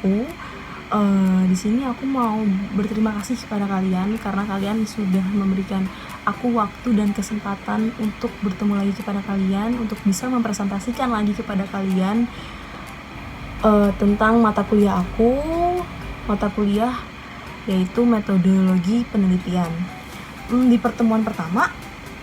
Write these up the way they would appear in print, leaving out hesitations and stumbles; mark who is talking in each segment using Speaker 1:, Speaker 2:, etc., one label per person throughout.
Speaker 1: aku. Di sini aku mau berterima kasih kepada kalian karena kalian sudah memberikan aku waktu dan kesempatan untuk bertemu lagi kepada kalian, untuk bisa mempresentasikan lagi kepada kalian tentang mata kuliah aku, mata kuliah yaitu metodologi penelitian. Di pertemuan pertama,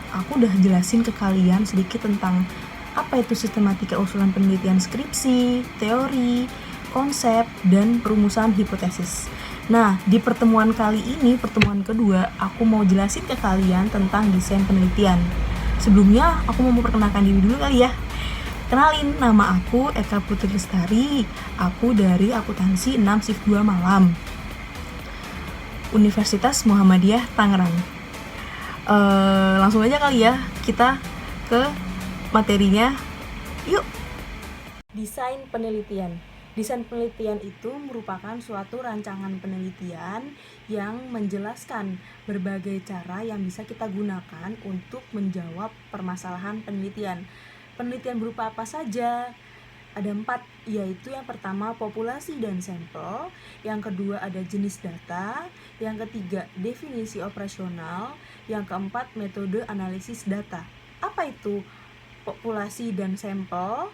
Speaker 1: aku udah jelasin ke kalian sedikit tentang apa itu sistematika usulan penelitian skripsi, teori, konsep, dan perumusan hipotesis. Nah, di pertemuan kali ini, pertemuan kedua, aku mau jelasin ke kalian tentang desain penelitian. Sebelumnya, aku mau memperkenalkan diri dulu kali ya. Kenalin, nama aku Eka Putri Lestari. Aku dari akuntansi 6 shift 2 malam. Universitas Muhammadiyah Tangerang. Langsung aja kali ya, kita ke materinya. Yuk. Desain penelitian. Desain penelitian itu merupakan suatu rancangan penelitian yang menjelaskan berbagai cara yang bisa kita gunakan untuk menjawab permasalahan penelitian. Penelitian berupa apa saja? Ada 4, yaitu yang pertama populasi dan sampel, yang kedua ada jenis data, yang ketiga definisi operasional, yang keempat metode analisis data. Apa itu populasi dan sampel?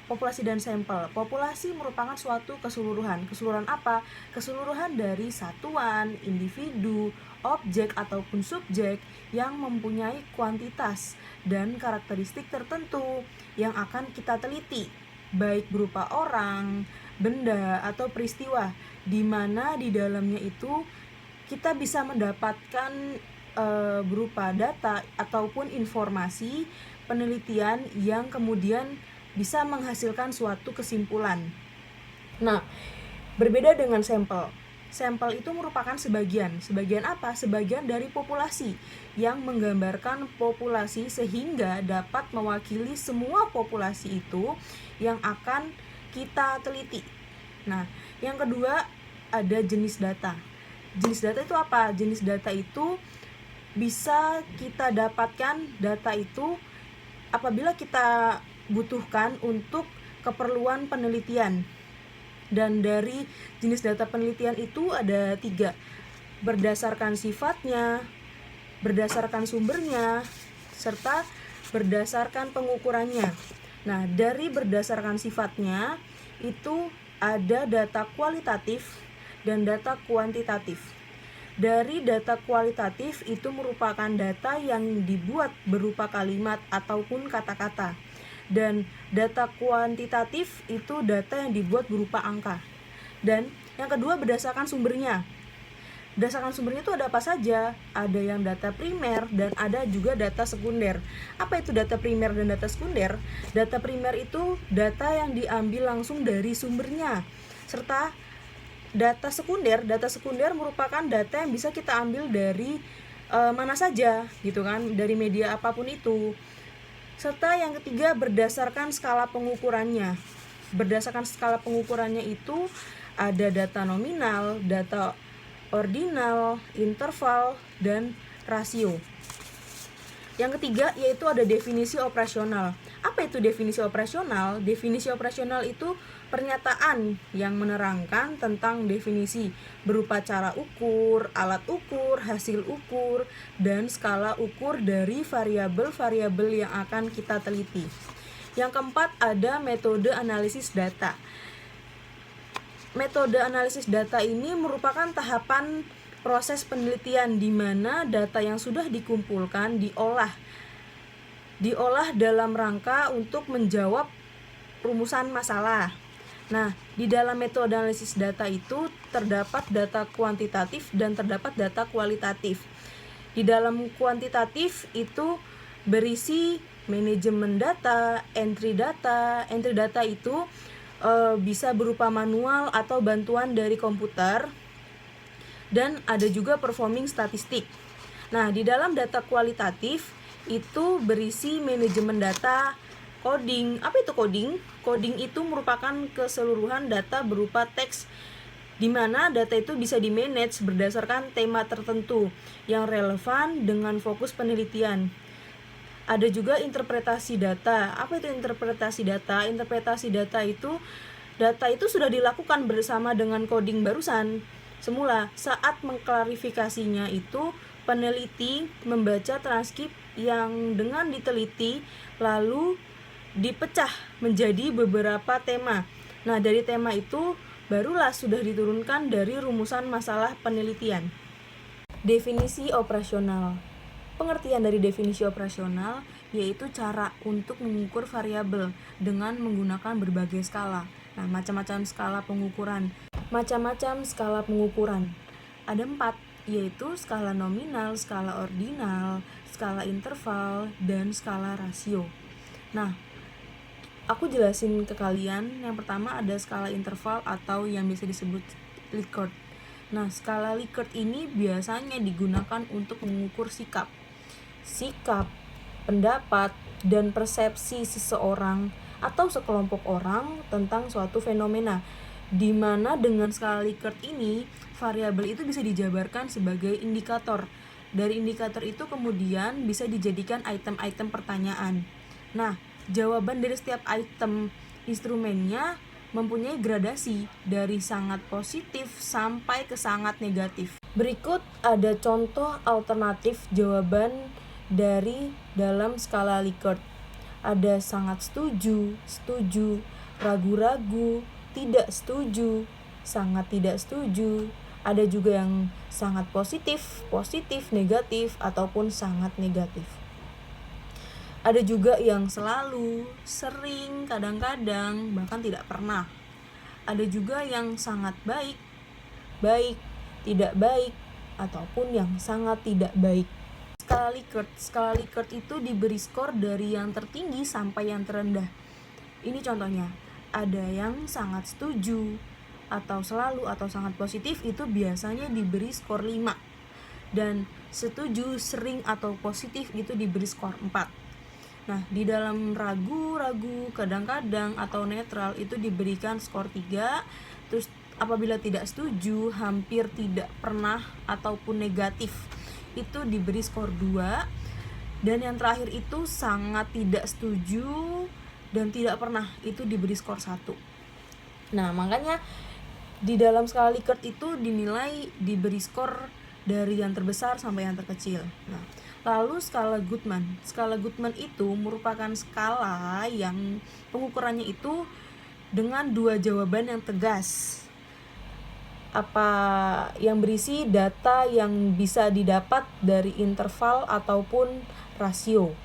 Speaker 1: Populasi dan sampel. Populasi merupakan suatu keseluruhan. Keseluruhan apa? Keseluruhan dari satuan, individu, objek ataupun subjek yang mempunyai kuantitas dan karakteristik tertentu yang akan kita teliti, baik berupa orang, benda, atau peristiwa, di mana di dalamnya itu kita bisa mendapatkan berupa data ataupun informasi penelitian yang kemudian bisa menghasilkan suatu kesimpulan. Nah, berbeda dengan sampel. Sampel itu merupakan sebagian apa? Sebagian dari populasi yang menggambarkan populasi sehingga dapat mewakili semua populasi itu yang akan kita teliti. Nah, yang kedua ada jenis data. Jenis data itu apa? Jenis data itu bisa kita dapatkan data itu apabila kita butuhkan untuk keperluan penelitian. Dan dari jenis data penelitian itu ada 3, berdasarkan sifatnya, berdasarkan sumbernya, serta berdasarkan pengukurannya. Nah, dari berdasarkan sifatnya itu ada data kualitatif dan data kuantitatif. Dari data kualitatif itu merupakan data yang dibuat berupa kalimat ataupun kata-kata. Dan data kuantitatif itu data yang dibuat berupa angka. Dan yang kedua berdasarkan sumbernya. Berdasarkan sumbernya itu ada apa saja? Ada yang data primer dan ada juga data sekunder. Apa itu data primer dan data sekunder? Data primer itu data yang diambil langsung dari sumbernya. Serta data sekunder merupakan data yang bisa kita ambil dari mana saja gitu kan, dari media apapun itu. Serta yang ketiga berdasarkan skala pengukurannya. Berdasarkan skala pengukurannya itu ada data nominal, data ordinal, interval, dan rasio. Yang ketiga yaitu ada definisi operasional. Apa itu definisi operasional? Definisi operasional itu pernyataan yang menerangkan tentang definisi berupa cara ukur, alat ukur, hasil ukur, dan skala ukur dari variabel-variabel yang akan kita teliti. Yang keempat ada metode analisis data. Metode analisis data ini merupakan tahapan proses penelitian di mana data yang sudah dikumpulkan diolah dalam rangka untuk menjawab rumusan masalah. Nah, di dalam metode analisis data itu terdapat data kuantitatif dan terdapat data kualitatif. Di dalam kuantitatif itu berisi manajemen data, entry data. Entry data itu bisa berupa manual atau bantuan dari komputer. Dan ada juga performing statistik. Nah, di dalam data kualitatif itu berisi manajemen data, coding. Apa itu coding? Coding itu merupakan keseluruhan data berupa teks di mana data itu bisa di-manage berdasarkan tema tertentu yang relevan dengan fokus penelitian. Ada juga interpretasi data. Apa itu interpretasi data? Interpretasi data itu data itu sudah dilakukan bersama dengan coding barusan. Semula, saat mengklarifikasinya itu, peneliti membaca transkrip yang dengan diteliti lalu dipecah menjadi beberapa tema. Nah, dari tema itu barulah sudah diturunkan dari rumusan masalah penelitian. Definisi operasional. Pengertian dari definisi operasional yaitu cara untuk mengukur variabel dengan menggunakan berbagai skala. Nah, macam-macam skala pengukuran. Ada 4, yaitu skala nominal, skala ordinal, skala interval, dan skala rasio. Nah, aku jelasin ke kalian. Yang pertama ada skala interval atau yang bisa disebut Likert. Nah, skala Likert ini biasanya digunakan untuk mengukur sikap, pendapat, dan persepsi seseorang atau sekelompok orang tentang suatu fenomena, di mana dengan skala Likert ini variabel itu bisa dijabarkan sebagai indikator. Dari indikator itu kemudian bisa dijadikan item-item pertanyaan. Nah, jawaban dari setiap item instrumennya mempunyai gradasi dari sangat positif sampai ke sangat negatif. Berikut ada contoh alternatif jawaban dari dalam skala Likert. Ada sangat setuju, ragu-ragu, tidak setuju, sangat tidak setuju. Ada juga yang sangat positif, negatif, ataupun sangat negatif. Ada juga yang selalu, sering, kadang-kadang, bahkan tidak pernah. Ada juga yang sangat baik, tidak baik, ataupun yang sangat tidak baik. Skala Likert itu diberi skor dari yang tertinggi sampai yang terendah. Ini contohnya. Ada yang sangat setuju atau selalu atau sangat positif itu biasanya diberi skor 5. Dan setuju, sering atau positif itu diberi skor 4. Nah, di dalam ragu, kadang-kadang atau netral itu diberikan skor 3. Terus apabila tidak setuju, hampir tidak pernah ataupun negatif itu diberi skor 2. Dan yang terakhir itu sangat tidak setuju dan tidak pernah itu diberi skor 1. Nah, makanya di dalam skala Likert itu dinilai diberi skor dari yang terbesar sampai yang terkecil. Nah, lalu skala Guttman. Skala Guttman itu merupakan skala yang pengukurannya itu dengan 2 jawaban yang tegas. Yang berisi data yang bisa didapat dari interval ataupun rasio.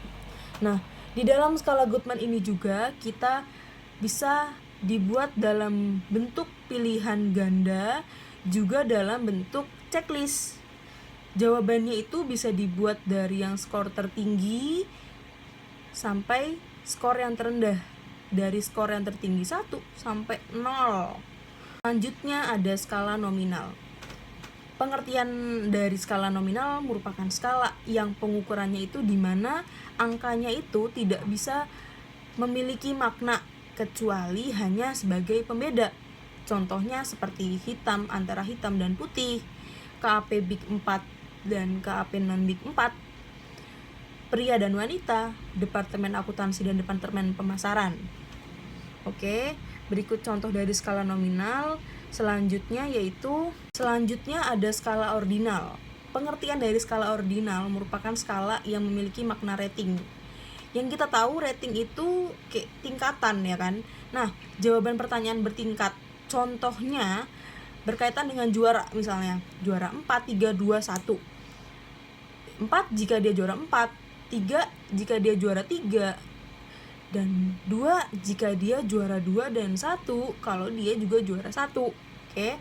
Speaker 1: Nah, di dalam skala Guttman ini juga kita bisa dibuat dalam bentuk pilihan ganda, juga dalam bentuk checklist. Jawabannya itu bisa dibuat dari yang skor tertinggi sampai skor yang terendah. Dari skor yang tertinggi 1 sampai 0. Selanjutnya ada skala nominal. Pengertian dari skala nominal merupakan skala yang pengukurannya itu di mana angkanya itu tidak bisa memiliki makna kecuali hanya sebagai pembeda. Contohnya seperti hitam antara hitam dan putih, KAP Big 4 dan KAP non Big 4, pria dan wanita, departemen akuntansi dan departemen pemasaran. Oke, berikut contoh dari skala nominal. Selanjutnya ada skala ordinal. Pengertian dari skala ordinal merupakan skala yang memiliki makna rating. Yang kita tahu rating itu kayak tingkatan ya kan. Nah, jawaban pertanyaan bertingkat. Contohnya berkaitan dengan juara, misalnya juara 4, 3, 2, 1. 4 jika dia juara 4, 3 jika dia juara 3, dan 2 jika dia juara 2, dan 1 kalau dia juga juara 1. Oke.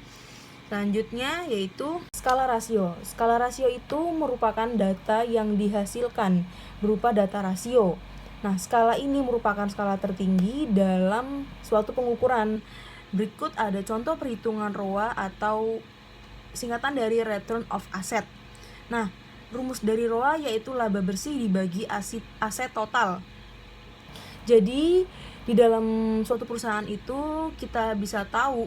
Speaker 1: Selanjutnya yaitu skala rasio. Skala rasio itu merupakan data yang dihasilkan berupa data rasio. Nah, skala ini merupakan skala tertinggi dalam suatu pengukuran. Berikut ada contoh perhitungan ROA atau singkatan dari Return of Asset. Nah, rumus dari ROA yaitu laba bersih dibagi aset total. Jadi, di dalam suatu perusahaan itu kita bisa tahu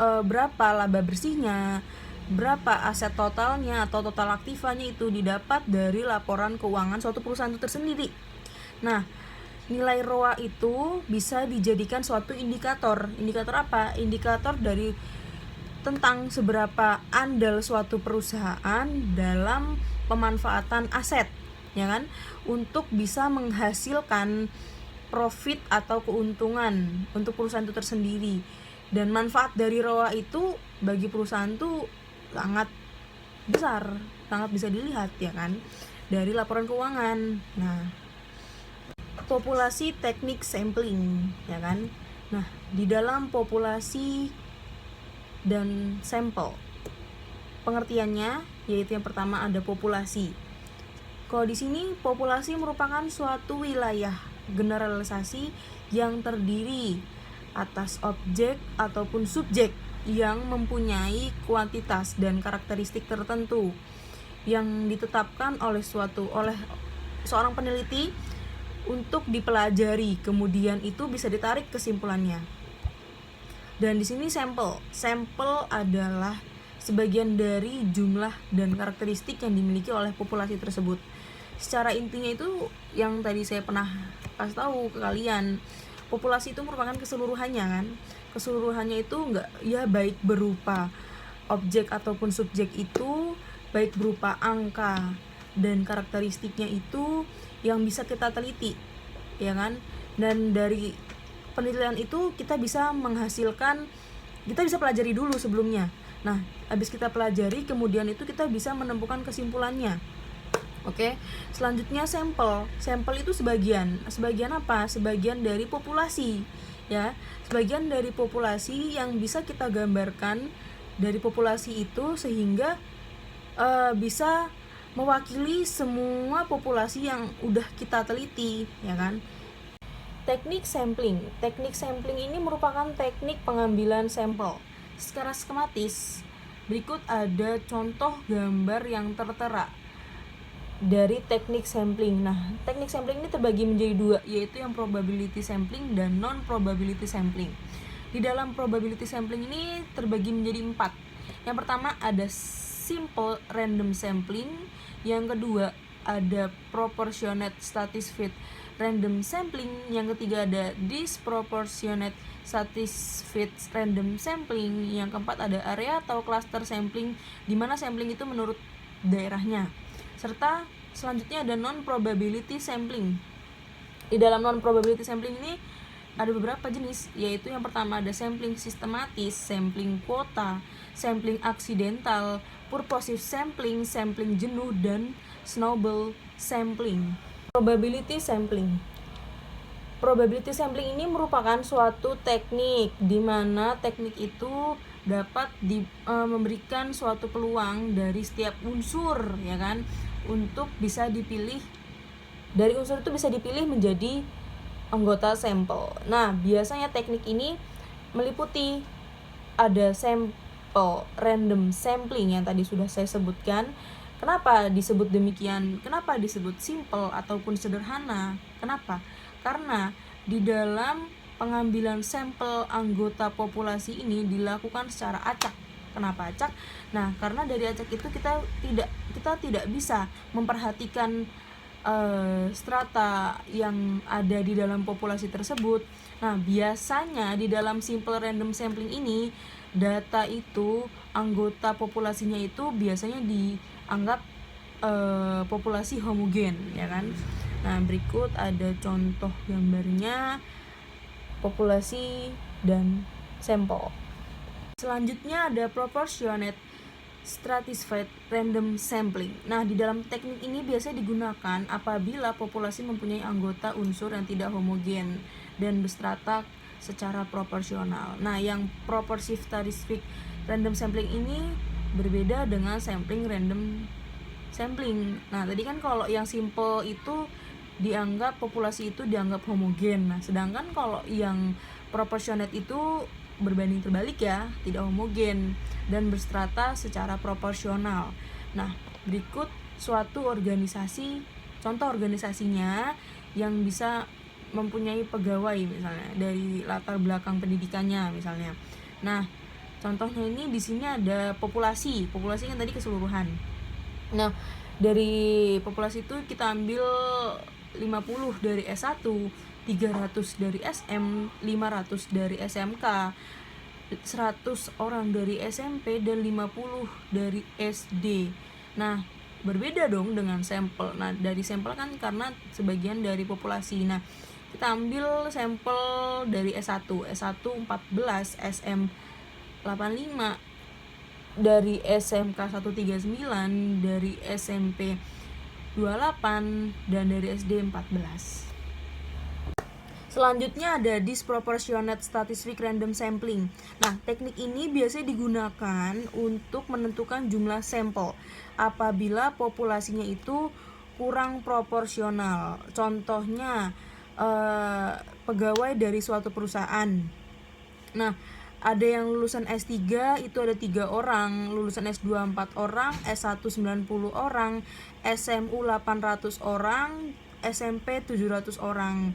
Speaker 1: berapa laba bersihnya, berapa aset totalnya atau total aktifanya itu didapat dari laporan keuangan suatu perusahaan itu tersendiri. Nah, nilai ROA itu bisa dijadikan suatu indikator. Indikator apa? Indikator dari tentang seberapa andal suatu perusahaan dalam pemanfaatan aset, ya kan? Untuk bisa menghasilkan profit atau keuntungan untuk perusahaan itu tersendiri. Dan manfaat dari ROA itu bagi perusahaan tuh sangat besar, sangat bisa dilihat, ya kan, dari laporan keuangan. Nah, populasi teknik sampling, ya kan. Nah, di dalam populasi dan sampel, pengertiannya yaitu yang pertama ada populasi. Kalau di sini populasi merupakan suatu wilayah generalisasi yang terdiri atas objek ataupun subjek yang mempunyai kuantitas dan karakteristik tertentu yang ditetapkan oleh seorang peneliti untuk dipelajari, kemudian itu bisa ditarik kesimpulannya. Dan di sini sampel adalah sebagian dari jumlah dan karakteristik yang dimiliki oleh populasi tersebut. Secara intinya itu yang tadi saya pernah kasih tahu ke kalian, populasi itu merupakan keseluruhannya kan. Keseluruhannya itu enggak ya, baik berupa objek ataupun subjek itu, baik berupa angka dan karakteristiknya itu yang bisa kita teliti, ya kan. Dan dari penelitian itu kita bisa pelajari dulu sebelumnya. Nah, habis kita pelajari kemudian itu kita bisa menemukan kesimpulannya. Oke. Selanjutnya sampel itu sebagian apa? Sebagian dari populasi, ya. Sebagian dari populasi yang bisa kita gambarkan dari populasi itu sehingga bisa mewakili semua populasi yang udah kita teliti, ya kan. Teknik sampling ini merupakan teknik pengambilan sampel secara skematis. Berikut ada contoh gambar yang tertera dari teknik sampling. Nah, teknik sampling ini terbagi menjadi dua, yaitu yang probability sampling dan non-probability sampling. Di dalam probability sampling ini terbagi menjadi 4. Yang pertama ada simple random sampling, yang kedua ada proportionate satisfied random sampling, yang ketiga ada disproportionate satisfied random sampling, yang keempat ada area atau cluster sampling, di mana sampling itu menurut daerahnya. Serta selanjutnya ada non-probability sampling. Di dalam non-probability sampling ini ada beberapa jenis, yaitu yang pertama ada sampling sistematis, sampling kuota, sampling aksidental, purposive sampling, sampling jenuh, dan snowball sampling. Probability sampling ini merupakan suatu teknik di mana teknik itu dapat memberikan suatu peluang dari setiap unsur, ya kan, untuk bisa dipilih. Dari unsur itu bisa dipilih menjadi anggota sampel. Nah, biasanya teknik ini meliputi ada sampel random sampling yang tadi sudah saya sebutkan. Kenapa disebut demikian? Kenapa disebut simple ataupun sederhana? Kenapa? Karena di dalam pengambilan sampel anggota populasi ini dilakukan secara acak. Kenapa acak? Nah, karena dari acak itu kita tidak bisa memperhatikan strata yang ada di dalam populasi tersebut. Nah, biasanya di dalam simple random sampling ini data itu, anggota populasinya itu biasanya dianggap populasi homogen, ya kan. Nah, berikut ada contoh gambarnya populasi dan sampel. Selanjutnya ada proportionate stratified random sampling. Nah, di dalam teknik ini biasanya digunakan apabila populasi mempunyai anggota unsur yang tidak homogen dan berstrata secara proporsional. Nah, yang proportive stratified random sampling ini berbeda dengan sampling random sampling. Nah, tadi kan kalau yang simple itu dianggap populasi itu dianggap homogen. Nah, sedangkan kalau yang proportionate itu berbanding terbalik, ya, tidak homogen dan berstrata secara proporsional. Nah, berikut suatu organisasi, contoh organisasinya yang bisa mempunyai pegawai misalnya dari latar belakang pendidikannya misalnya. Nah, contohnya ini di sini ada populasi kan tadi keseluruhan. Nah, dari populasi itu kita ambil 50 dari S1, 300 dari SM, 500 dari SMK, 100 orang dari SMP, dan 50 dari SD. Nah, berbeda dong dengan sampel. Nah, dari sampel kan karena sebagian dari populasi. Nah, kita ambil sampel dari S1 14, SM 85, dari SMK 139, dari SMP 28, dan dari SD 14. Selanjutnya ada disproportionate statistic random sampling. Nah, teknik ini biasanya digunakan untuk menentukan jumlah sampel apabila populasinya itu kurang proporsional. Contohnya pegawai dari suatu perusahaan. Nah, ada yang lulusan S3 itu ada 3 orang, lulusan S2 4 orang, S1 90 orang, SMU 800 orang, SMP 700 orang.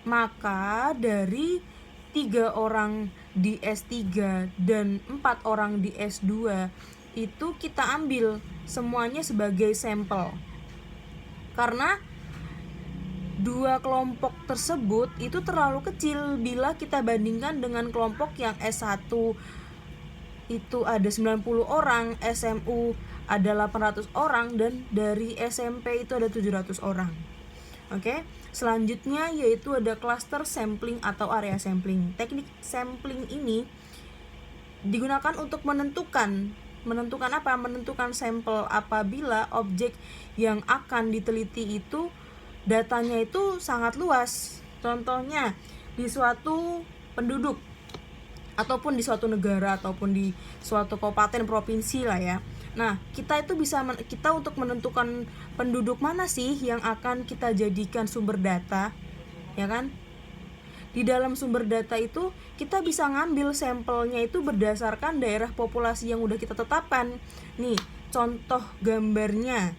Speaker 1: Maka dari 3 orang di S3 dan 4 orang di S2 itu kita ambil semuanya sebagai sampel. Karena 2 kelompok tersebut itu terlalu kecil bila kita bandingkan dengan kelompok yang S1 itu ada 90 orang, SMU ada 800 orang, dan dari SMP itu ada 700 orang. Oke, selanjutnya yaitu ada cluster sampling atau area sampling. Teknik sampling ini digunakan untuk menentukan apa? Menentukan sampel apabila objek yang akan diteliti itu datanya itu sangat luas. Contohnya di suatu penduduk ataupun di suatu negara ataupun di suatu kabupaten provinsi lah ya. Nah, kita untuk menentukan penduduk mana sih yang akan kita jadikan sumber data, ya kan? Di dalam sumber data itu kita bisa ngambil sampelnya itu berdasarkan daerah populasi yang udah kita tetapkan. Nih, contoh gambarnya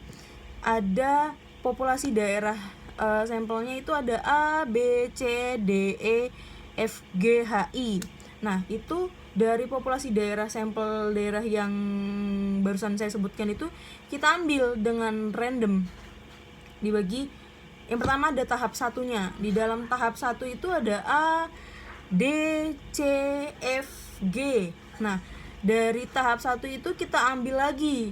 Speaker 1: ada populasi daerah, sampelnya itu ada A, B, C, D, E, F, G, H, I. Nah, itu dari populasi daerah, sampel daerah yang barusan saya sebutkan itu kita ambil dengan random. Dibagi, yang pertama ada tahap satunya. Di dalam tahap 1 itu ada A, D, C, F, G. Nah, dari tahap 1 itu kita ambil lagi.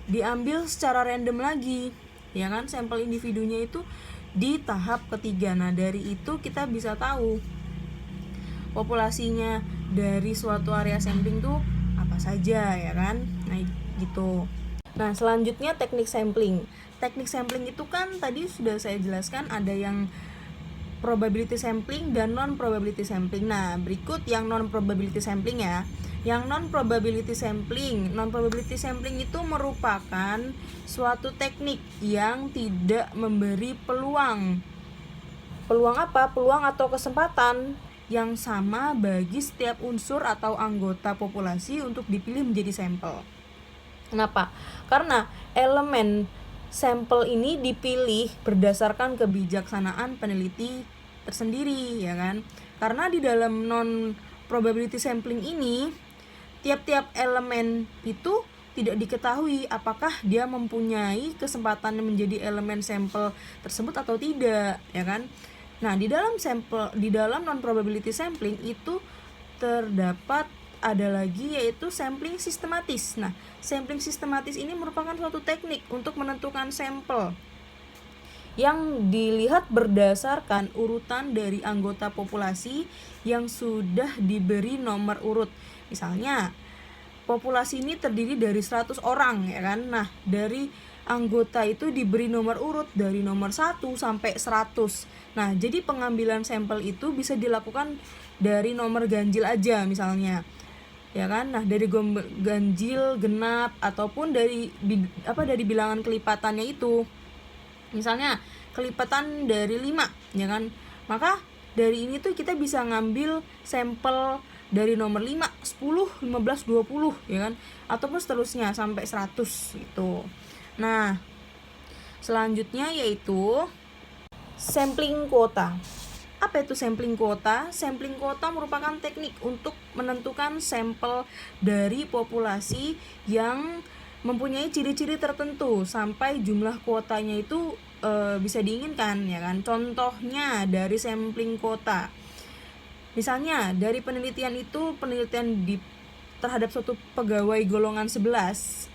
Speaker 1: Diambil secara random lagi, ya kan, sampel individunya itu di tahap ketiga. Nah, dari itu kita bisa tahu populasinya dari suatu area sampling tuh apa saja, ya kan. Nah, gitu. Nah, selanjutnya teknik sampling. Teknik sampling itu kan tadi sudah saya jelaskan, ada yang probability sampling dan non probability sampling. Nah, berikut yang non probability sampling ya. Yang non probability sampling itu merupakan suatu teknik yang tidak memberi peluang. Peluang apa? Peluang atau kesempatan yang sama bagi setiap unsur atau anggota populasi untuk dipilih menjadi sampel. Kenapa? Karena elemen sampel ini dipilih berdasarkan kebijaksanaan peneliti tersendiri, ya kan? Karena di dalam non probability sampling ini tiap-tiap elemen itu tidak diketahui apakah dia mempunyai kesempatan menjadi elemen sampel tersebut atau tidak, ya kan? Nah, di dalam non probability sampling itu terdapat ada lagi yaitu sampling sistematis. Nah, sampling sistematis ini merupakan suatu teknik untuk menentukan sampel yang dilihat berdasarkan urutan dari anggota populasi yang sudah diberi nomor urut. Misalnya, populasi ini terdiri dari 100 orang, ya kan? Nah, dari anggota itu diberi nomor urut dari nomor 1 sampai 100. Nah, jadi pengambilan sampel itu bisa dilakukan dari nomor ganjil aja misalnya, ya kan? Nah, dari ganjil, genap, ataupun dari bilangan kelipatannya itu. Misalnya kelipatan dari 5, ya kan? Maka dari ini tuh kita bisa ngambil sampel dari nomor 5, 10, 15, 20, ya kan? Ataupun seterusnya sampai 100 gitu. Nah, selanjutnya yaitu sampling quota. Apa itu sampling quota? Sampling quota merupakan teknik untuk menentukan sampel dari populasi yang mempunyai ciri-ciri tertentu sampai jumlah kuotanya itu bisa diinginkan ya kan. Contohnya dari sampling kota. Misalnya dari penelitian itu, terhadap suatu pegawai golongan 11,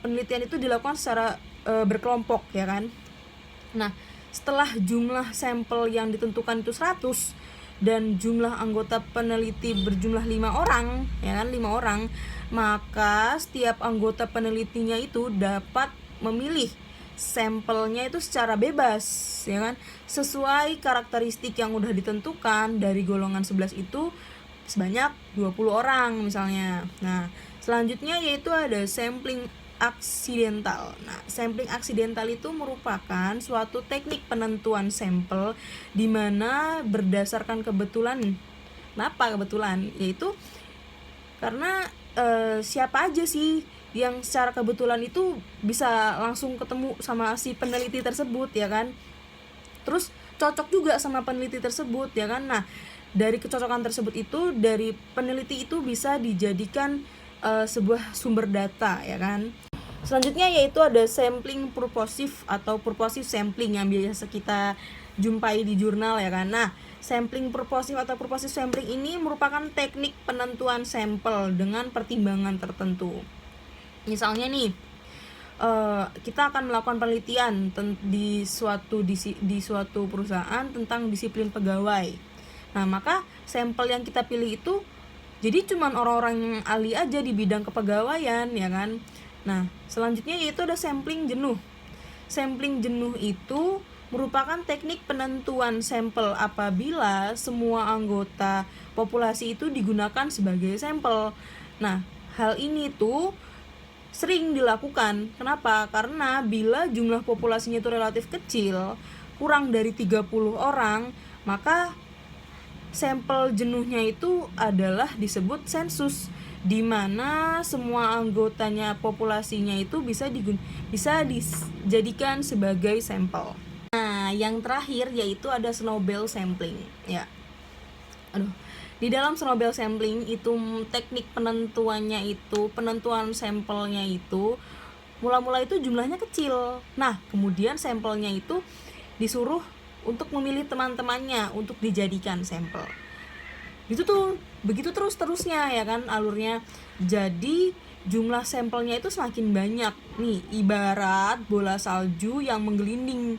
Speaker 1: penelitian itu dilakukan secara berkelompok ya kan. Nah, setelah jumlah sampel yang ditentukan itu 100 dan jumlah anggota peneliti berjumlah 5 orang ya kan, 5 orang, maka setiap anggota penelitinya itu dapat memilih sampelnya itu secara bebas ya kan, sesuai karakteristik yang udah ditentukan dari golongan 11 itu sebanyak 20 orang misalnya. Nah, selanjutnya yaitu ada sampling aksidental. Nah, sampling aksidental itu merupakan suatu teknik penentuan sampel di mana berdasarkan kebetulan. Kenapa kebetulan? Yaitu karena siapa aja sih yang secara kebetulan itu bisa langsung ketemu sama si peneliti tersebut ya kan, terus cocok juga sama peneliti tersebut ya kan. Nah, dari kecocokan tersebut itu, dari peneliti itu bisa dijadikan sebuah sumber data ya kan. Selanjutnya yaitu ada sampling purposive atau purposive sampling yang biasa kita jumpai di jurnal ya kan. Nah, sampling purposive atau purposive sampling ini merupakan teknik penentuan sampel dengan pertimbangan tertentu. Misalnya nih, kita akan melakukan penelitian di suatu perusahaan tentang disiplin pegawai. Nah, maka sampel yang kita pilih itu jadi cuman orang-orang yang ahli aja di bidang kepegawaian ya kan. Nah, selanjutnya yaitu ada sampling jenuh. Sampling jenuh itu merupakan teknik penentuan sampel apabila semua anggota populasi itu digunakan sebagai sampel. Nah, hal ini tuh sering dilakukan. Kenapa? Karena bila jumlah populasinya itu relatif kecil, kurang dari 30 orang, maka sampel jenuhnya itu adalah disebut sensus, di mana semua anggotanya populasinya itu bisa dijadikan sebagai sampel. Nah, yang terakhir yaitu ada Snowball sampling ya. Di dalam Snowball sampling itu teknik penentuan sampelnya itu mula-mula itu jumlahnya kecil. Nah, kemudian sampelnya itu disuruh untuk memilih teman-temannya untuk dijadikan sampel. Begitu terus-terusnya ya kan alurnya. Jadi jumlah sampelnya itu semakin banyak. Nih, ibarat bola salju yang menggelinding.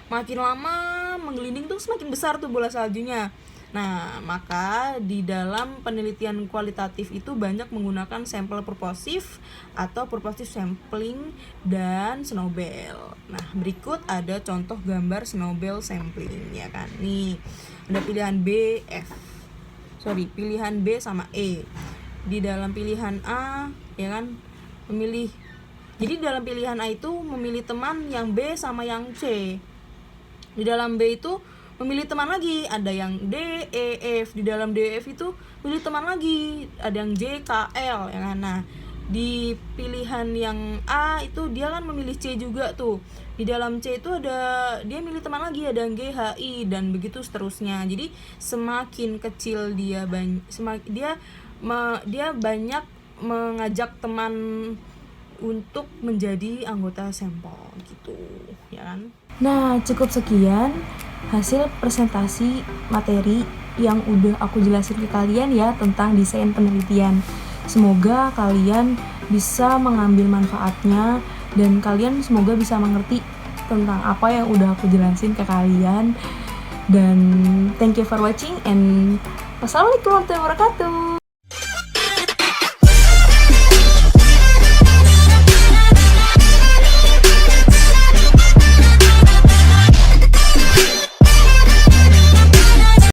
Speaker 1: Makin lama menggelinding tuh semakin besar tuh bola saljunya. Nah, maka di dalam penelitian kualitatif itu banyak menggunakan sampel purposive atau purposive sampling dan Snowball. Nah, berikut ada contoh gambar Snowball sampling ya kan. Nih, ada pilihan pilihan B sama E. Di dalam pilihan A ya kan jadi dalam pilihan A itu memilih teman yang B sama yang C. Di dalam B itu memilih teman lagi, ada yang D, E, F. Di dalam D, E, F itu pilih teman lagi, ada yang J, K, L ya kan. Nah, di pilihan yang A itu dia kan memilih C juga tuh. Di dalam C itu dia milih teman lagi, ada yang G, H, I dan begitu seterusnya. Jadi semakin kecil dia banyak mengajak teman untuk menjadi anggota sampel gitu ya kan. Nah, cukup sekian hasil presentasi materi yang udah aku jelasin ke kalian ya tentang desain penelitian. Semoga kalian bisa mengambil manfaatnya dan kalian semoga bisa mengerti tentang apa yang udah aku jelasin ke kalian. Dan thank you for watching and wassalamualaikum warahmatullahi wabarakatuh.